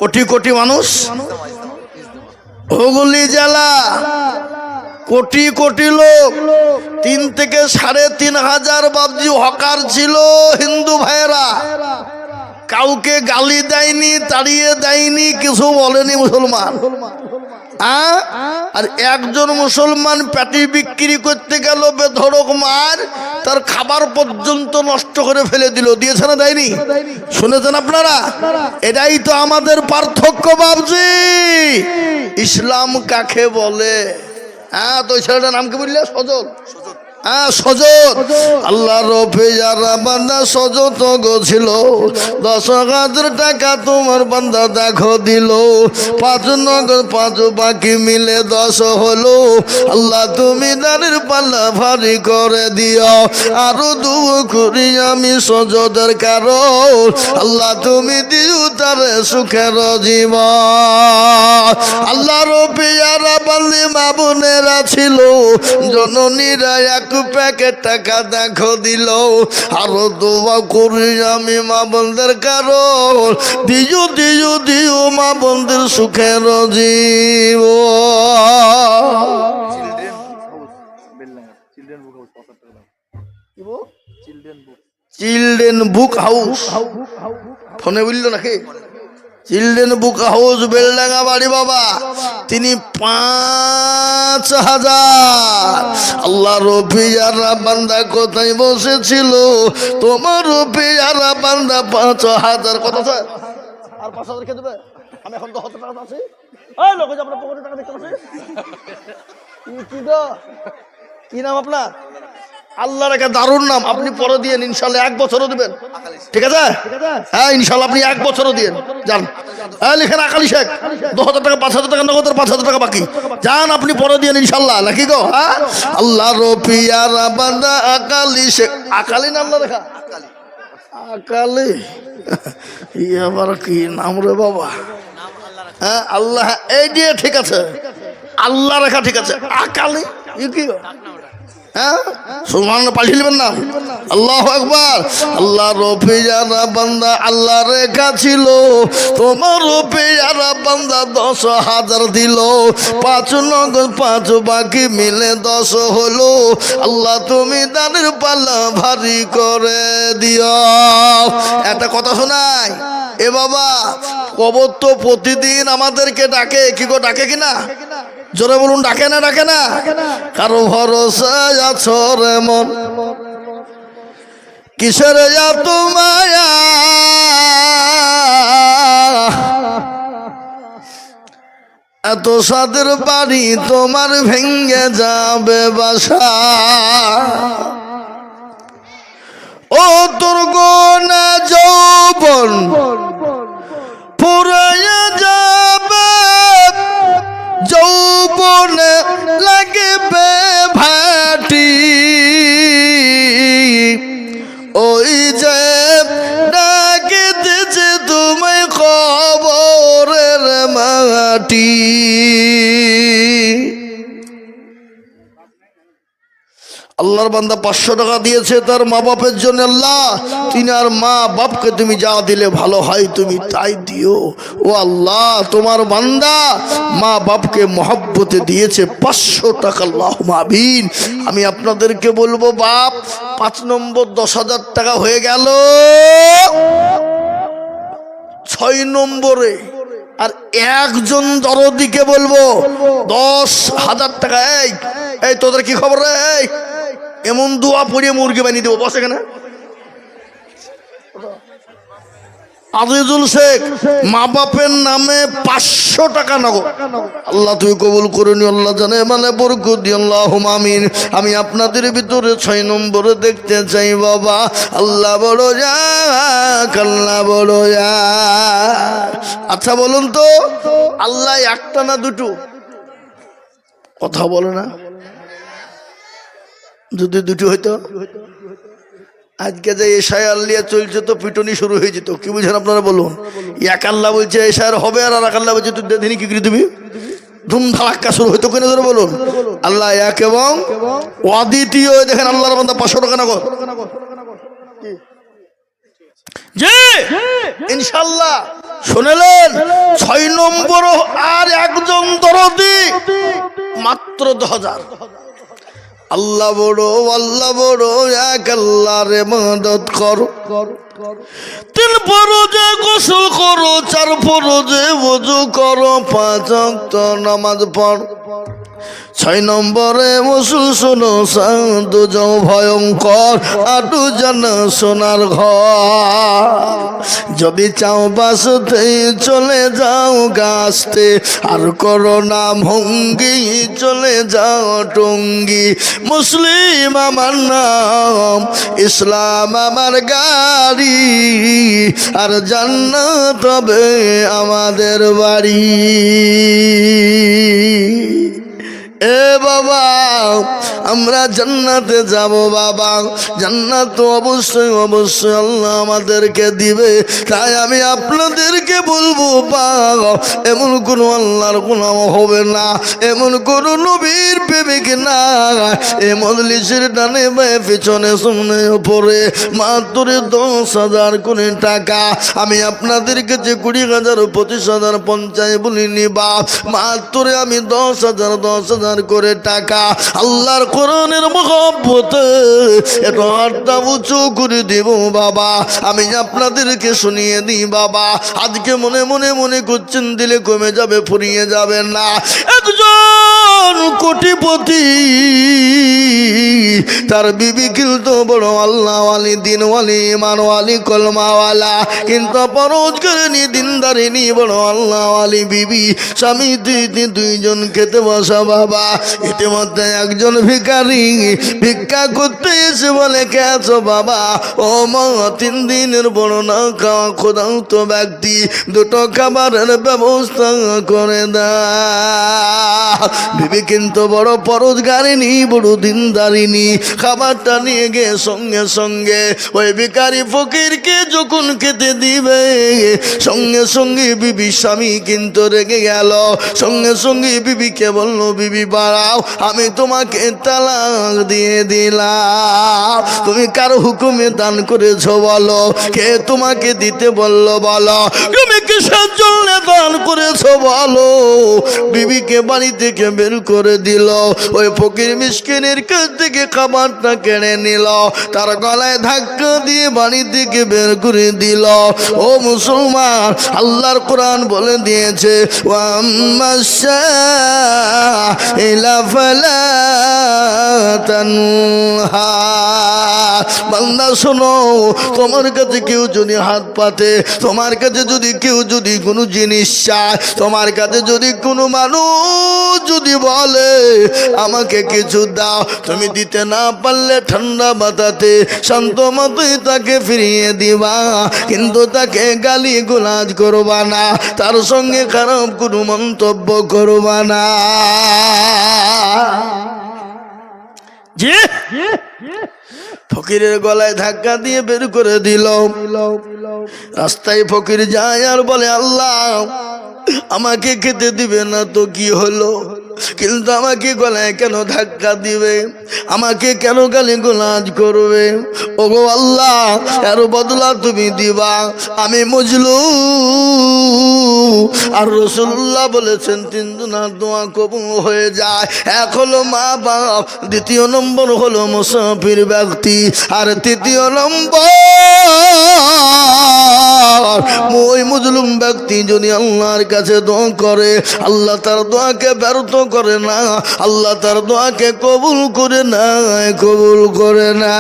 কোটি কোটি মানুষ, হুগলি জেলা কোটি কোটি লোক, 3 থেকে 3,500 বাবজি হকার ছিল হিন্দু ভাইয়েরা। কাউকে গালি দেয়নি, তাড়িয়ে দেয়নি, কিছু বলেনি মুসলমান। আর একজন মুসলমান প্যাটি বিক্রি করতে গেল, বেধড়ক মার, তার খাবার পর্যন্ত নষ্ট করে ফেলে দিল। দিয়েছে না দেয়নি? শুনেছেন আপনারা? এটাই তো আমাদের পার্থক্য বাবজি। ইসলাম কাকে বলে? তো ওই ছেলেটার নাম কি বললে? সজল। সজত আল্লাহর পেয়ারা বান্দা সজত গছিল, 10,000 টাকা তোমার বান্দা দেখো দিল, 5 নগর 5 বাকি মিলে 10 হলো। আল্লাহ তুমি দানের পাল্লা ভারী করে দিও, আরো দুঃখ করি আমি সজদের কারণ, আল্লাহ তুমি দিও তারে সুখের জীবন। আল্লাহর পেয়ারা বান্দি মা বোনেরা ছিল, জননীরা এক প্যাকেট টাকা দেখো দিল, আরো দোয়া করি আমি মা বোনদের কারণ, দিও দিও দিও মা বোনদের সুখের চিলড্রেন বুক হাউস। ফোনে বললো নাকি? চিলড্রেন বুক হাউস বেলডাঙ্গা বাড়ি বাবা। তিনি 5,000। আল্লাহ রবিয়ারা বান্দা কোথায় বসেছিল? তোমার রবিয়ারা বান্দা 5,000। কত স্যার? আর 5,000 কে দেবে? আমি এখন 10 টাকা আছে। এই লোক আপনার পকেটে টাকা দেখতে পাচ্ছি। কি নাম আপনার? আল্লাহর একটা দারুণ নাম। আপনি পরে দিয়েন, ইনশাল্লাহ 1 বছরও দিবেন। ঠিক আছে? হ্যাঁ ইনশাল্লাহ আপনি 1 বছরও দিয়েন। যান, হ্যাঁ লিখেন আকালি শেখ। 10,000 টাকা, 5,000 টাকা নগদ, 5,000 টাকা বাকি। যান আপনি পরে দিয়েন ইনশাল্লাহ। নাকি গো? হ্যাঁ আল্লাহ রপিয়ারা বান্দা আকালি শেখ। আকালি নাম না লেখা? আকালি আবার কি নাম রে বাবা? হ্যাঁ আল্লাহ, এই দিয়ে ঠিক আছে, আল্লাহ রেখা ঠিক আছে। আকালি কি গো? হ্যাঁ সুবহানাল্লাহ পাল্টে নেবেন না। আল্লাহু আকবার। আল্লাহ রফিয়ারা বান্দা আল্লাহ রেখা ছিল, তোমার রফিয়ারা বান্দা 10,000 দিল, 5 নগদ 5 বাকি মিলে 10 হলো। আল্লাহ তুমি দানের পাল্লা ভারী করে দিও। একটা কথা শোনাই এ বাবা, কবর তো প্রতিদিন আমাদেরকে ডাকে। কি গো ডাকে কিনা? জোরে বলুন, ডাকে না? ডাকে না? কারো ভরসায় আছো রে মন, কিসের এত মায়া, এত সাদের বাড়ি তোমার ভেঙ্গে যাবে বাসা, ও তোর গোনা যৌবন পুরাইয়া যাবে, যৌবনে লাগবে ভাটি, ওই যে ডাকিতেছে তোমায় কবরের মাটি। আল্লাহর বান্দা 500 টাকা দিয়েছে তার মা বাপের জন্য। আল্লাহ তিনি আর মা বাপকে তুমি যা দিলে ভালো হয় তুমি তাই দিও। ও আল্লাহ তোমার বান্দা মা বাপকে মহব্বতে দিয়েছে 500 টাকা। আল্লাহুম্মা আমিন। আমি আপনাদেরকে বলবো বাপ 5 নম্বর 10,000 টাকা হয়ে গেল, 6 নম্বরে আর একজন দরদিকে বলবো 10,000 টাকা। এই তোদের কি খবর রে? এমন দোয়া পড়িয়ে মুরগি বানিয়ে দেবো। বস এখানে। আজিজুল শেখ মা বাপের নামে 500 টাকা নগদ। আল্লাহ তুই কবুল করে নি, আল্লাহ জানে মানে বরকত দি। আল্লাহুম্মা আমিন। আমি আপনাদের ভিতরে 6 নম্বরে দেখতে চাই বাবা। আল্লাহ বড় যাক, আল্লাহ বড় যাক। আচ্ছা বলুন তো, আল্লাহ একটা না দুটো? কথা বলে না। যদি দুটো হইতো, আজকে যে এশায় আল্লিয়া চলছে তো পিটনি শুরু হয়ে যেত। কি বুঝেন আপনারা বলুন? এক আল্লাহ বলছে এশার হবে, আর এক আল্লাহ বলছে তুই দিনই কি করে দিবি, ধুম ধাক্কা শুরু হইতো। কেন ধরে বলুন? আল্লাহ এক এবং অদ্বিতীয়। দেখেন আল্লাহর বান্দা 500 টাকা নগদ। জি ইনশাল্লাহ। শুনলেন? 6 নম্বর আর একজন দরদি, মাত্র 10,000। আল্লাহ বড়, আল্লাহ বড়, এক আল্লাহর ইবাদত করো। 3 ফরজে গোসল করো, 4 ফরজে ওযু করো, 5 ওয়াক্ত নামাজ পড়ো। 6 নম্বরে মুসুল শোনো, সাধু যাও ভয়ঙ্কর, আটু জান সোনার ঘর। যদি চাও বাসতে চলে যাও গাছতে, আর করো না ভঙ্গি চলে যাও টঙ্গি। মুসলিম আমার নাম, ইসলাম আমার গাড়ি, আর জান্নাত হবে আমাদের বাড়ি। এ বাবা, আমরা জান্নাতে যাব বাবা। জান্নাত তো অবশ্যই অবশ্যই আল্লাহ আমাদেরকে দিবে। তাই আমি আপনাদেরকে বলবো, বাবা এমন কোনো আল্লাহর গোলাম হবে না, এমন কোন নবীর প্রেমিক না এ মজলিসের ডানে বায়ে পিছনে সামনে পড়ে মাত্র 10,000 কোটি টাকা আমি আপনাদের কাছে 20,000 25,000 50 বলিনি বাপ, মাত্র আমি 10,000 করে টাকা আল্লাহর কোরআনের মহব্বতে এটা হাতটা উঁচু করে দেব বাবা। আমি আপনাদেরকে শুনিয়ে দিই বাবা, আজকে মনে মনে মনে করছেন দিলে কমে যাবে, ফুরিয়ে যাবে না। একজন কোটিপতি, তার বিবি কিন্তু বড় আল্লাহওয়ালি, দিনওয়ালি, ইমানওয়ালি, কলমাওয়ালা, কিন্তু পরোজগারিনী, দিনদারিনী, বড় আল্লাহওয়ালি বিবি। স্বামী দুইজন খেতে বসা বাবা। ইতিমধ্যে একজন ভিখারি ভিক্ষা করতে এসে বলে, কেছো বাবা? ও মা, 3 দিনের বড় না খাওয়া ক্ষুধার্ত ব্যক্তি, 2টো খাবারের ব্যবস্থা করে দাও। বিবি কিন্তু বড় পরোজগারিনী, বড় দিনদারিনী। খাবারটা নিয়ে গিয়ে সঙ্গে সঙ্গে ওই ভিখারি ফকিরকে যখন খেতে দিবে, সঙ্গে সঙ্গে বিবি স্বামী কিন্তু রেগে গেল। সঙ্গে সঙ্গে বিবিকে বললো, বিবি বাড়াও, আমি তোমাকে তালাক দিয়ে দিলাম। তুমি কার হুকুমে দান করেছো বলো? কে তোমাকে দিতে বললো বলো? তুমি কিসের জন্য দান করেছো বলো? বিবিকে বাড়ি থেকে বের করে দিল। ওই ফকির মিসকিনের কাছ থেকে খাবারটা কেড়ে নিল, তার গলায় ধাক্কা দিয়ে বাড়ি থেকে বের করে দিল। ও মুসলমান, আল্লাহর কোরআন বলে দিয়েছে, বান্দা শোনো, তোমার কাছে কেউ যদি হাত পাতে, তোমার কাছে যদি কেউ যদি কোনো জিনিস চায়, তোমার কাছে যদি কোনো মানুষ যদি বলে আমাকে কিছু দাও, তুমি দিতে না পারলে ঠান্ডা মাথাতে শান্ত মতোই তাকে ফিরিয়ে দিবা, কিন্তু তাকে গালি গোলাজ করবা না, তার সঙ্গে খারাপ কোনো মন্তব্য করবা না। জি ফকিরের গলায় ধাক্কা দিয়ে বের করে দিল। রাস্তায় ফকির যায় আর বলে, আল্লাহ আমাকে খেতে দিবে না তো কি হলো, কিন্তু আমাকে গলায় কেন ধাক্কা দিবে, আমাকে কেন গালি গোলাজ করবে? ওগো আল্লাহ, এর বদলা তুমি দিবা। আমি মজলু, আর রাসূলুল্লাহ বলেছেন 3 দুনা দোয়া কবুল হয়ে যায়। এক হলো মা বাপ, 2 নম্বর হলো মুসাফির ব্যক্তি, আর 3 নম্বর ওই মুজলুম ব্যক্তি যদি আল্লাহর কাছে দোয়া করে, আল্লাহ তার দোয়াকে ব্যর্থ করে না, আল্লাহ তার দোয়াকে কবুল করে না, কবুল করে না।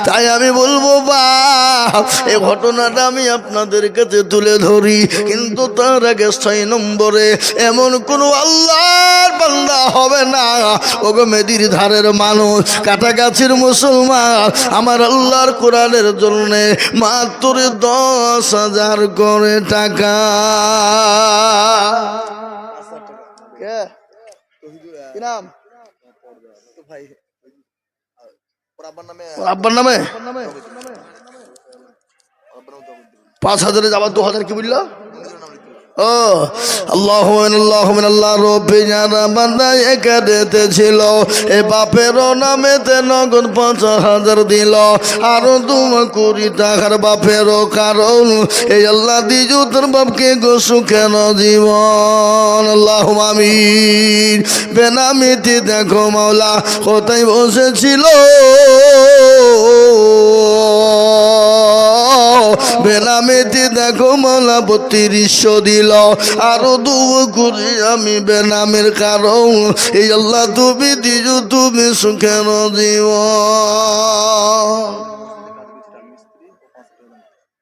তাই আমি বলবো বাপ, এই ঘটনাটা আমি আপনাদের কাছে তুলে ধরি, কিন্তু তার আগে 6 নম্বরে এমন কোন আল্লাহর বান্দা হবে না। ওগো মেদির ধারের মানুষ, কাটাগাছির মুসলমান, আমার আল্লাহর কোরআনের জন্য মাত্র 10,000 করে টাকা। কি নাম ভাই? আব্বার নামে 5,000 যাবার 2,000 কি বললো? ও আল্লাহ আল্লাহ রব্বি যারা বান্দা একাডেতে ছিল এ বাপেরও নামেতে নগদ ৫,০০০ দিল আরো ২ টাকার বাপেরও কারণ এই আল্লাহ দিজু তোর বাপকে গো সুখেন জীবন আল্লাহ আমিন। বেনামিতি দেখো মাওলা কোথায় বসেছিল বেনামিতি দেখো মাওলা ৩২০০ দিল আরো ২ করি আমি বেনামের কারণ এই আল্লাহ তুমি দিজু তুমি সুখের জীবন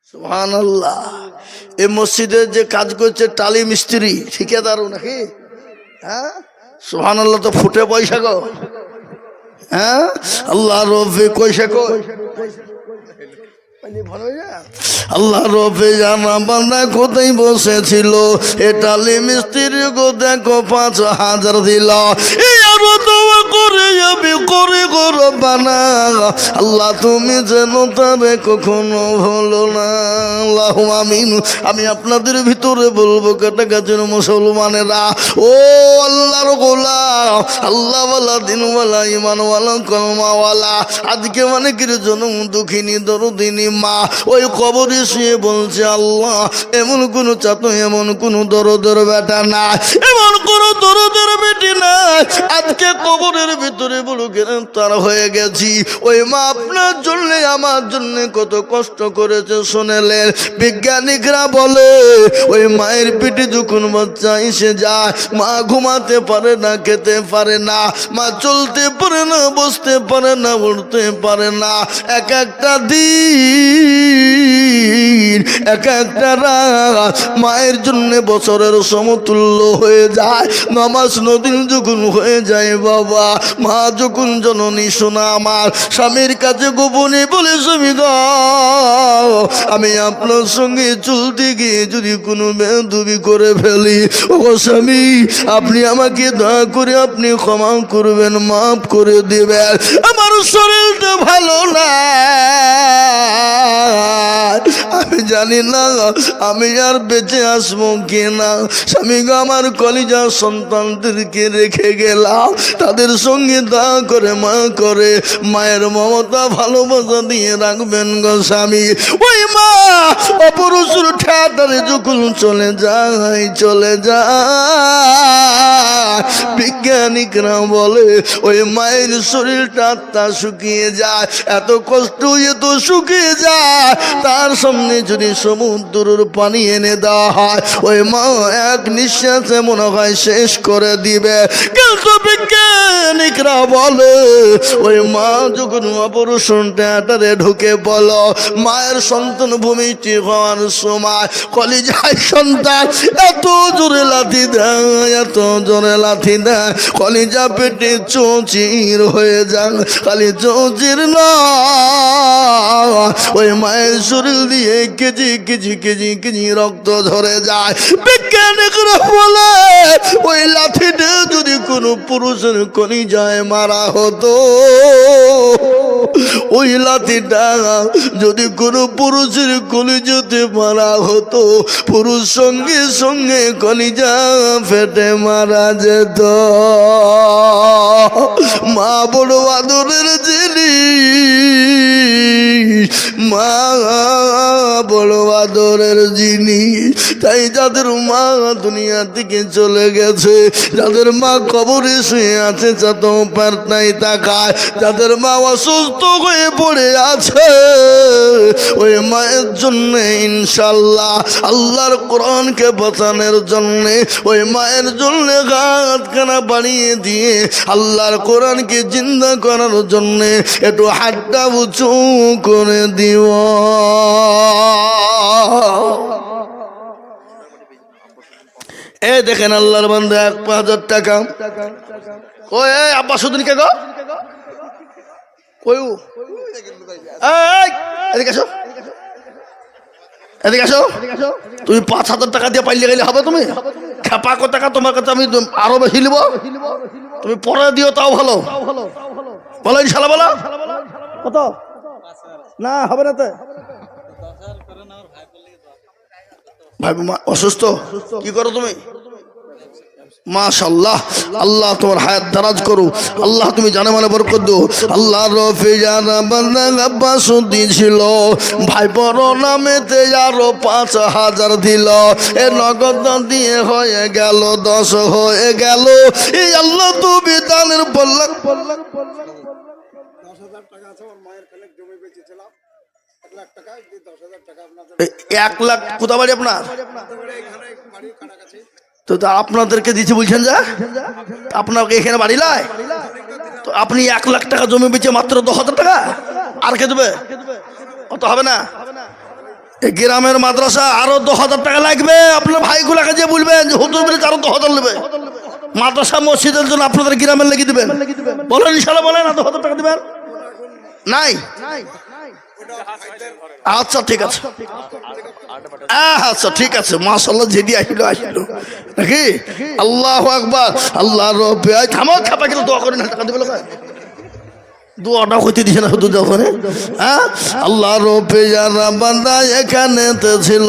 সুবহানাল্লাহ। এই মসজিদের যে কাজ করছে টালি মিস্ত্রি ঠিকাদারও নাকি? হ্যাঁ সুবহানাল্লাহ। তো ফুটে পয়সা গো। হ্যাঁ আল্লাহ রব্বি পয়সা কই আল্লাহ রবে জানা বান্দা কোথায় বসেছিল এ টালি মিস্ত্রি গো দেখো ৫,০০০ দিল করে যাবি করে করো বানা আল্লাহ তুমি যেন তারে কখনো হলো না আল্লাহ আমিন। আমি আপনাদের ভিতরে বলবো কাটা গাছের মুসলমানেরা ও আল্লাহর গোলাম আল্লাহওয়ালা দিনওয়ালা ইমানওয়ালা কলমাওয়ালা আজকে অনেকের জন্য দুঃখিনী দরদিনী মা ওই কবরে শুয়ে বলছে আল্লাহ এমন কোন চাতো এমন কোন দরদের বেটা না এমন কোন দরদের বেটি না আজকে কবরের ভিতরে বড় গ্রেফতার হয়ে গেছি। ওই মা আপনার জন্য আমার জন্য কত কষ্ট করেছে শুনেলেন। বিজ্ঞানিকরা বলে ওই মায়ের পিঠে যখন বাচ্চা এসে যায় মা ঘুমাতে পারে না খেতে পারে না মা চলতে পারে না বসতে পারে না উঠতে পারে না এক একটা দিন এক একটা রাত মায়ের জন্য বছরের সমতুল্য হয়ে যায়। নামাজ নদীন যখন হয়ে যায় বাবা মা যখন জননী শোনা আমার স্বামীর কাছে গোপনে বলে স্বামী গো আমি আপনার সঙ্গে চলতে গিয়ে যদি কোনো বেয়াদবি করে ফেলি ও স্বামী আপনি আমাকে দয়া করে আপনি ক্ষমা করবেন মাফ করে দিবেন আমার শরীরটা ভালো না আমি জানি না আমি আর বেঁচে আসবো কিনা স্বামী গো আমার কলিজা সন্তানদেরকে রেখে গেলাম তাদের সঙ্গে দয়া করে মা করে মায়ের মমতা ভালোবাসা দিয়ে রাখবেন গো স্বামী। ওই মা অপরুষের ঠেটারে যখন চলে যায় বিজ্ঞানিকরা বলে ওই মায়ের শরীরটা তা শুকিয়ে যায় এত কষ্ট এত শুকিয়ে যায় তার সামনে যদি সমুদ্রের পানি এনে দেওয়া হয় ওই মা এক নিঃশ্বাসে মনে হয় শেষ করে দিবে। কিন্তু বিজ্ঞানিকরা বলে ওই মা যখন অপারেশন থিয়েটারে ঢুকে বলো মায়ের সন্তান ভূমিষ্ঠ হওয়ার সময় কলিজায় সন্তান এত জোরে লাথি দেয় এত জোরে লাথি দেয় কলিজা পেটে চৌচির হয়ে যায় খালি চৌচির না ওই মায়ের শরীর দিয়ে কেজি কেজি কেজি কেজি রক্ত ধরে যায়। বিজ্ঞানিকরা বলে ওই লাঠিটা যদি কোনো পুরুষের কলিজায় মারা হতো ওই লাঠিটা যদি কোনো পুরুষের কলিজাতে মারা হতো পুরুষ সঙ্গে সঙ্গে কলিজা ফেটে মারা যেত। মা বড় আদরের জিনিস মা বড় আদরের জিনিস তাই যাদের মা দুনিয়া থেকে চলে গেছে যাদের মা কবরে শুয়ে আছে যত পারতাই তাকায় যাদের মা অসুস্থ হয়ে পড়ে আছে ওই মায়ের জন্য ইনশাল্লাহ আল্লাহর কোরআনকে বাঁচানোর জন্য ওই মায়ের জন্য হাতখানা বাড়িয়ে দিয়ে আল্লাহর কোরআনকে জিন্দা করার জন্য একটু হাতটা উঁচু করে দিও। এ দেখেন আল্লাহর বান্দা ১,০০০ টাকা ওই আব্বা সুদিন কে গো কই এদিকে আসো এদিকে আসো তুমি ৫,০০০ টাকা দিয়ে পাইলে গেলে হবে তুমি খেপা কো টাকা তোমার কাছে আমি আরো বেশি নিব তুমি পরে দিও তাও ভালো বলো ইনশাল্লাহ বলো কত না হবে না তো ভাই অসুস্থ, কি করো তুমি? মাশাআল্লাহ, আল্লাহ তোমার হায়াত দারাজ করো, আল্লাহ তুমি জানে মানে বরকত দাও। আল্লাহ রফিজানা বান্দা আব্বাস দিয়েছিল ভাই বড় নামেতে আরো 5,000 দিল, এ নগদ দিয়ে হয়ে গেল 10 হয়ে গেল। এই আল্লাহ তুমি দানের বললা 10,000 টাকা আছে আমার মায়ের খানিক জমি বেচেছিলাম, 1 লাখ টাকা, 10,000 টাকা আপনাদের 1 লাখ। কোথা বাড়ি আপনার? এখানে বাড়ির কাছাকাছি। তো আপনাদেরকে দিচ্ছি বলছেন যা, আপনাকে এখানে বাড়ি লাই, তো আপনি 1 লাখ টাকা জমি বেচে মাত্র 10,000 টাকা আর কে দেবে? অত হবে না। এই গ্রামের মাদ্রাসা আরো 10,000 টাকা লাগবে। আপনার ভাইগুলাকে যে বলবেন যে হুজুর বলেছে আরো 10,000 নেবে, মাদ্রাসা মসজিদের জন্য আপনাদের গ্রামের লেগে দিবেন। বলেন ইনশাল্লাহ, বলেন 10,000 টাকা দিবেন। নাই? আচ্ছা ঠিক আছে, আচ্ছা ঠিক আছে। মাশাআল্লাহ, যেদি আসলো আসলো নাকি? আল্লাহু আকবার। আল্লাহ রব্বে থামো, খাপা গেলে দোয়া করেন, টাকা দিবে লোক দোয়াটা হইতে দিছে না শুধু যখন। হ্যাঁ, আল্লাহ রব্বে যারা বান্দা এখানেতে ছিল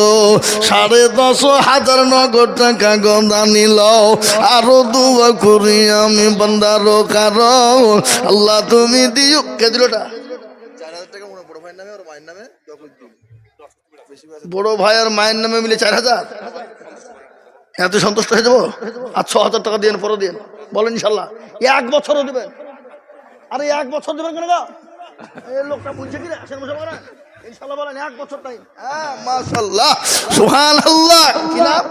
10,500 নগদ টাকা গদা নিল, আরো দোয়া করি আমি বান্দার কারণ আল্লাহ তুমি দিও। কে দিল ওটা? 4,000 টাকা মনে বড় ভাইয়ের নামে আর মায়ের নামে, বড় ভাই আর মায়ের নামে মিলে 4,000। এত সন্তুষ্ট হয়ে যাবো? আর 6,000 টাকা দিয়ে পরে দিন, বলেন ইনশাল্লাহ 1 বছরও দেবেন। আরে 1 বছর দেবেন কেন? এই লোকটা বুঝছে কি রে? ইনশাল্লাহ বলেন 1 বছর টাইম। হ্যাঁ, মাশাআল্লাহ, সুবহানাল্লাহ। কি নাম?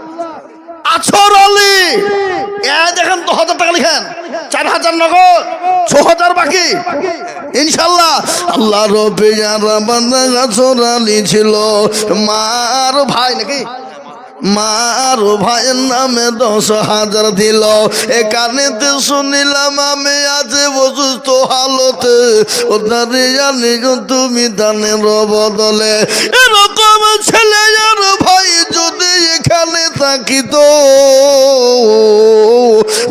আছর আলী। এ দেখেন 10,000 টাকা লিখেন, 4,000 নগদ, 6,000 বাকি ইনশাল্লাহ। আল্লাহ রব্বে যারা বান্দা আছর আলী ছিল মার ভাই নাকি? মার ভাইয়ের নামে 10,000 দিল। এ কানেতে শুনিলাম আমি আজ অসুস্থ হালতে, ও দাঁড়িয়ে জানি তুমি দানের বদলে এরকম ছেলে আর ভাই যদি এখানে থাকিত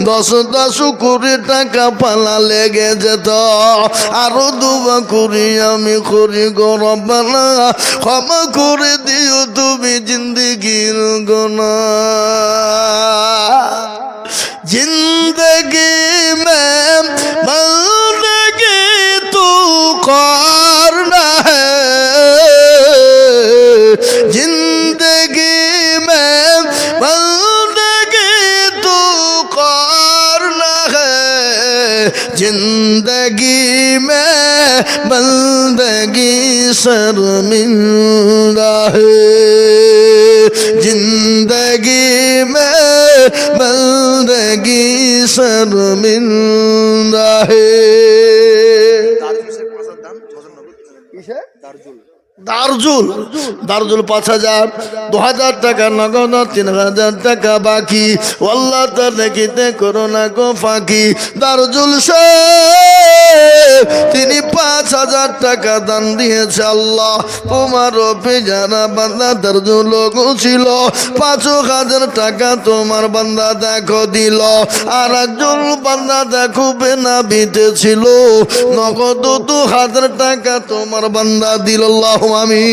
10 কোটি টাকা পালা লেগে যেত। আরো দুবা করি আমি করি গরবানা, ক্ষমা করে দিও তুমি জিন্দেগির গুনা। जिंदगी में बंदगी तू करना है, जिंदगी में बंदगी तू करना है, जिंदगी में बंदगी शर्मिंदा है, जिंदगी में बंदगी शर्मिंदा है। দারজুল, দারজুল 5,000, 2,000 টাকা নগদ, 3,000 টাকা বাকি। আল্লাহ তার দেখিতে করো না গো ফাঁকি। দারজুল সাহেব তিনি 5,000 টাকা দান দিয়েছে। আল্লাহ তোমার রব্বে যারা বান্দা দারজুল ছিল 5,000 টাকা তোমার বান্দা দেখো দিল। আর একজন বান্দা দেখো বেনা বিতে ছিল নগদ 2,000 টাকা তোমার বান্দা দিল। আল্লাহ আমি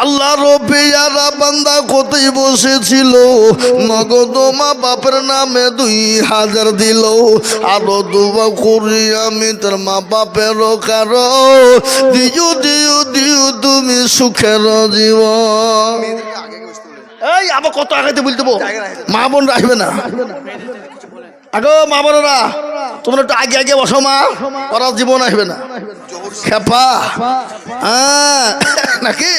আল্লাহ রব্বে যারা বান্দা কোথায় বসেছিল নগদ মা বাপের নামে 2,000 দিল। আরো দুবা করি আমি তার মা বাপের কারো দিও দিও দিও তুমি সুখের জীবন। এই আবার কত আগাইতে বলতে মা বোন রাখবে না আগো, মা বোনেরা তোমরা একটু আগে আগে বসো, মা ওরা জীবন আসবে না খেপা নাকি?